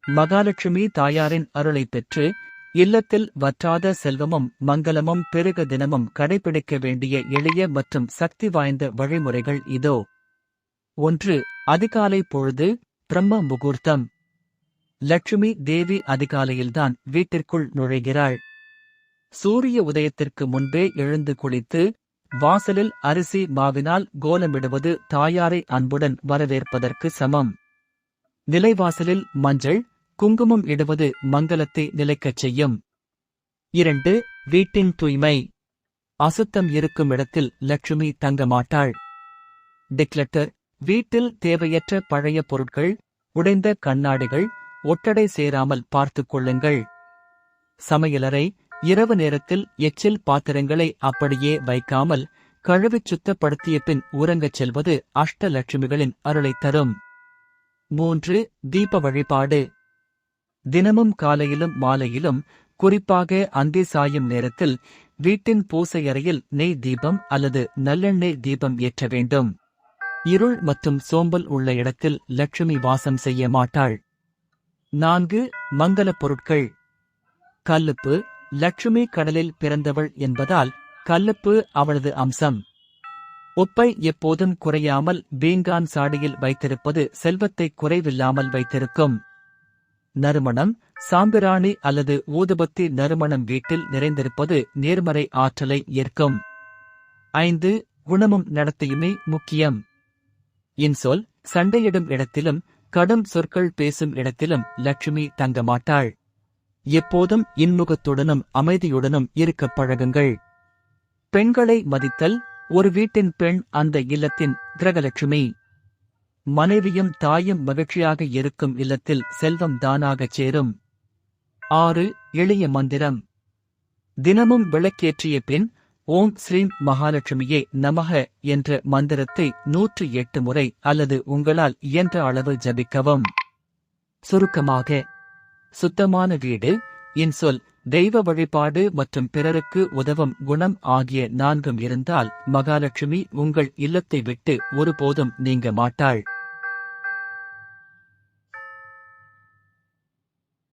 மகாலட்சுமி தாயாரின் அருளைப் பெற்று இல்லத்தில் வற்றாத செல்வமும் மங்களமும் பெருக தினமும் கடைபிடிக்க வேண்டிய எளிய மற்றும் சக்தி வாய்ந்த வழிமுறைகள் இதோ. 1. அதிகாலை பொழுது, பிரம்ம முகூர்த்தம். லட்சுமி தேவி அதிகாலையில்தான் வீட்டிற்குள் நுழைகிறாள். சூரிய உதயத்திற்கு முன்பே எழுந்து குளித்து, வாசலில் அரிசி மாவினால் கோலமிடுவது தாயாரை அன்புடன் வரவேற்பதற்கு சமம். நிலைவாசலில் மஞ்சள், குங்குமம் இடுவது மங்களத்தை நிலைக்கச் செய்யும். 2. வீட்டின் தூய்மை. அசுத்தம் இருக்கும் இடத்தில் லட்சுமி தங்க மாட்டாள். டிக்ளட்டர். வீட்டில் தேவையற்ற பழைய பொருட்கள், உடைந்த கண்ணாடிகள், ஒட்டடை சேராமல் பார்த்துக் கொள்ளுங்கள். சமையலறை. இரவு நேரத்தில் எச்சில் பாத்திரங்களை அப்படியே வைக்காமல் கழுவிச் சுத்தப்படுத்திய பின் உறங்கச் செல்வது அஷ்டலட்சுமிகளின் அருளைத் தரும். 3. தீப வழிபாடு. தினமும் காலையிலும் மாலையிலும், குறிப்பாக அந்தி சாயும் நேரத்தில் வீட்டின் பூசையறையில் நெய் தீபம் அல்லது நல்லெண்ணெய் தீபம் ஏற்ற வேண்டும். இருள் மற்றும் சோம்பல் உள்ள இடத்தில் லட்சுமி வாசம் செய்ய மாட்டாள். 4. மங்கலப் பொருட்கள். கல்லுப்பு. லட்சுமி கடலில் பிறந்தவள் என்பதால் கல்லுப்பு அவளது அம்சம். உப்பை எப்போதும் குறையாமல் பீங்கான் சாடியில் வைத்திருப்பது செல்வத்தை குறைவில்லாமல் வைத்திருக்கும். நறுமணம். சாம்பிராணி அல்லது ஊதுபத்தி நறுமணம் வீட்டில் நிறைந்திருப்பது நேர்மறை ஆற்றலை ஏற்கும். 5. குணமும் நடத்தையுமே முக்கியம். இன்சொல். சண்டையிடும் இடத்திலும் கடும் சொற்கள் பேசும் இடத்திலும் லட்சுமி தங்க மாட்டாள். எப்போதும் இன்முகத்துடனும் அமைதியுடனும் இருக்கப் பழகுங்கள். பெண்களை மதித்தல். ஒரு வீட்டின் பெண் அந்த இல்லத்தின் கிரகலட்சுமி. மனைவியும் தாயும் மகிழ்ச்சியாக இருக்கும் இல்லத்தில் செல்வம் தானாகச் சேரும். 6. எளிய மந்திரம். தினமும் விளக்கேற்றிய பின் ஓம் ஸ்ரீம் மகாலட்சுமியே நமக என்ற மந்திரத்தை 108 முறை அல்லது உங்களால் இயன்ற அளவு ஜபிக்கவும். சுருக்கமாக, சுத்தமான வீடு, இன்சொல், தெய்வ வழிபாடு மற்றும் பிறருக்கு உதவும் குணம் ஆகிய 4ம் இருந்தால் மகாலட்சுமி உங்கள் இல்லத்தை விட்டு ஒருபோதும் நீங்க மாட்டாள்.